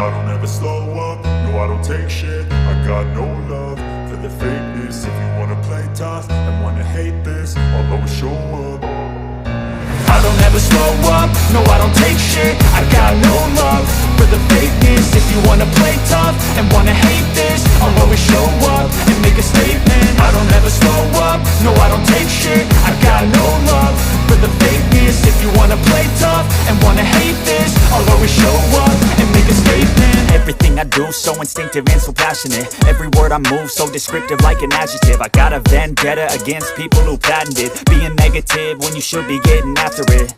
I don't ever slow up, no I don't take shit. I got no love for the fakeness. If you wanna play tough and wanna hate this, I'll always show up. I don't ever slow up, no I don't take shit. I got no love for the fakeness. If you wanna play tough and wanna hate this, I'll always show up and make a statement. I don't ever slow up, no I don't take shit. I got no love for the fakeness. If you wanna play tough and wanna hate this, I'll always show up and make a statement. Everything I do so instinctive and so passionate. Every word I move so descriptive like an adjective. I got a vendetta against people who patented being negative when you should be getting after it.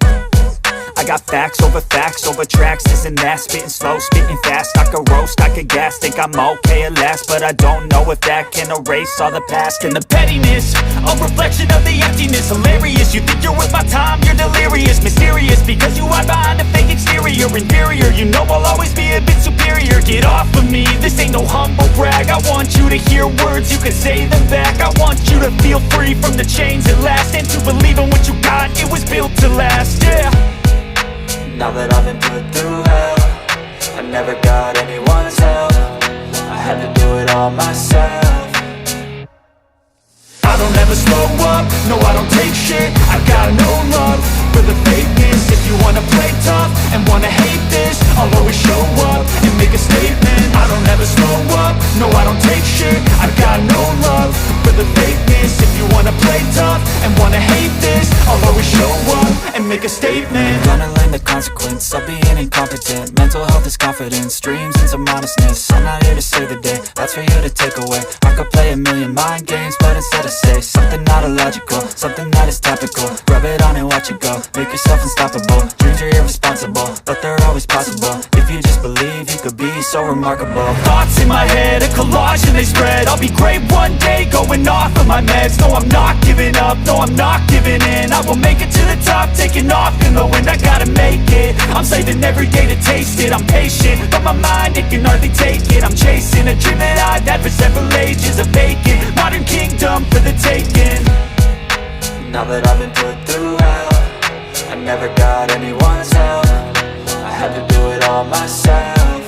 I got facts over tracks, this and that. Spitting slow, spitting fast, I could roast, I could gas. Think I'm okay at last, but I don't know if that can erase all the past. And the pettiness, a reflection of the emptiness. Hilarious, you think you're worth my time, you're delirious. Mysterious, because you hide behind a fake exterior. Inferior, you know I'll always be a bit superior. Get off of me, this ain't no humble brag. I want you to hear words, you can say them back. I want you to feel free from the chains at last, and to believe in what you got, it was built to last, yeah. Now that I've been put through hell, I never got anyone's help. I had to do it all myself. I don't ever slow up, no I don't take shit. I got no love for the fakeness. If you wanna play tough and wanna hate this, I'll always show up and make a statement. I don't ever slow up, no I don't take shit. I got no love for the fakeness. If you wanna play tough and wanna hate this, I'll always show up and make a statement. Gonna learn the consequence of being incompetent. Mental health is confidence, dreams and some honestness. I'm not here to save the day, that's for you to take away. I could play a million mind games, but instead I say something not illogical, something that is topical. Rub it on and watch it go, make yourself unstoppable. Dreams are irresponsible, but they're always possible. If you just believe, you could be so remarkable. Thoughts in my head, a collage and they spread. I'll be great one day, going off of my meds. No, I'm not giving up, no, I'm not giving in. I will make it to the top, taking off in the wind. I gotta make it, I'm saving every day to taste it. I'm patient, but my mind, it can hardly take it. I'm chasing a dream that I've had for several ages. A vacant, modern kingdom for the taking. Now that I've been put through hell, I never got anyone's help. I had to do it all myself.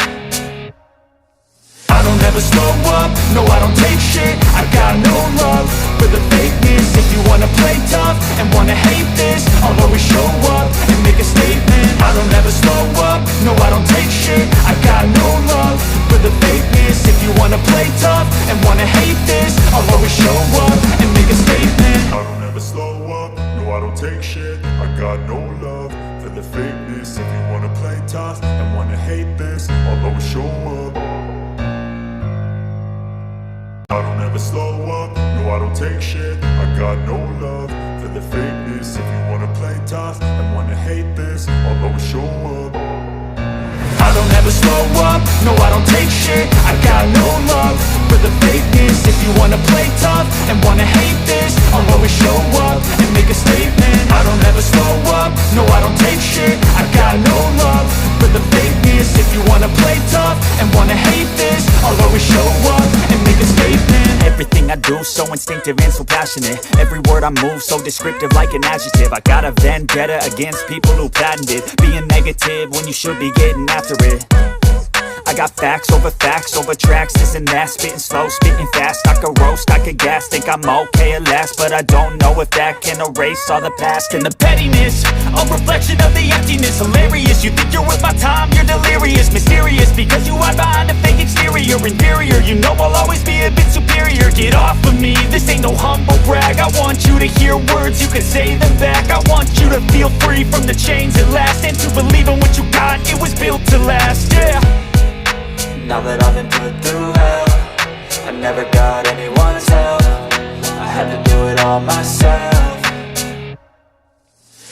I don't ever slow up, no I don't take shit. I got no love for the fakeness. If you wanna play tough and wanna hate this, I'll always show up and make a statement. I don't ever slow up, no I don't take shit. I got no love for the fakeness. If you wanna play tough and wanna hate this, I'll always show up and make a statement. I don't ever slow up, no I don't take shit. I got no love for the fakeness. If you wanna play tough and wanna hate this, I'll always show up. I don't ever slow up, no I don't take shit. I got no love for the fakeness. If you wanna play tough and wanna hate this, I'll always show up. I don't ever slow up, no I don't take shit. I got no love for the fakeness. If you wanna play tough and wanna hate this, I'll always show up and make a statement. I don't ever slow up, no I don't take shit. I got no love for the fakeness. If you wanna play tough and wanna hate this, I'll always show up and make a statement. Everything I do so instinctive and so passionate. Every word I move so descriptive like an adjective. I got a vendetta against people who patented being negative when you should be getting after it. I got facts over tracks, this and that. Spitting slow, spitting fast, I could roast, I could gas. Think I'm okay at last, but I don't know if that can erase all the past. And the pettiness, a reflection of the emptiness. Hilarious, you think you're worth my time, you're delirious. Mysterious, because you hide behind a fake exterior. Inferior, you know I'll always be a bit superior. Get off of me, this ain't no humble brag. I want you to hear words, you can say them back. I want you to feel free from the chains at last, and to believe in what you got, it was built to last, yeah. Now that I've been put through hell, I never got anyone's help. I had to do it all myself.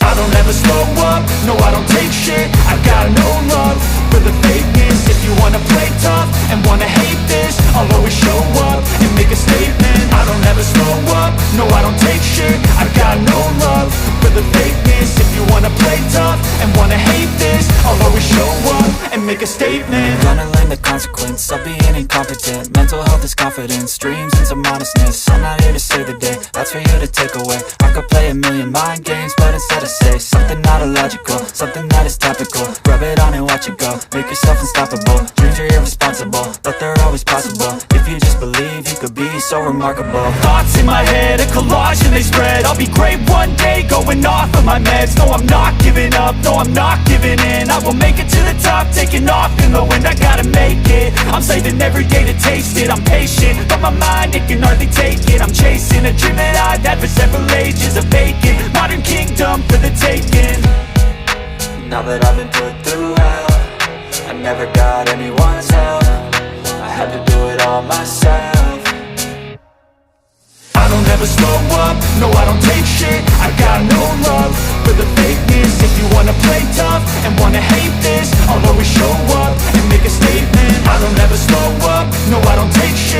I don't ever slow up, no I don't take shit. I got no love for the fakeness. If you wanna play tough and wanna hate this, I'll always show up and make a statement. I don't ever slow up, no I don't take shit. I got no love for the fakeness. If you wanna play tough and wanna hate this, I'll always show up and make a statement. Gonna learn the consequence of being incompetent. Mental health is confidence, dreams and some honestness. I'm not here to save the day, that's for you to take away. I could play a million mind games, but instead I say something not illogical, something that is topical. Rub it on and watch it go, make yourself unstoppable. Dreams are remarkable. Thoughts in my head, a collage and they spread. I'll be great one day, going off of my meds. No, I'm not giving up, no, I'm not giving in. I will make it to the top, taking off in the wind. I gotta make it, I'm saving every day to taste it. I'm patient, but my mind, it can hardly take it. I'm chasing a dream that I've had for several ages. A vacant, modern kingdom for the taking. Now that I've been put through hell, I never got anyone's help. I had to do it all myself. I don't ever slow up, no I don't take shit. I got no love for the fakeness. If you wanna play tough and wanna hate this, I'll always show up and make a statement. I don't ever slow up, no I don't take shit.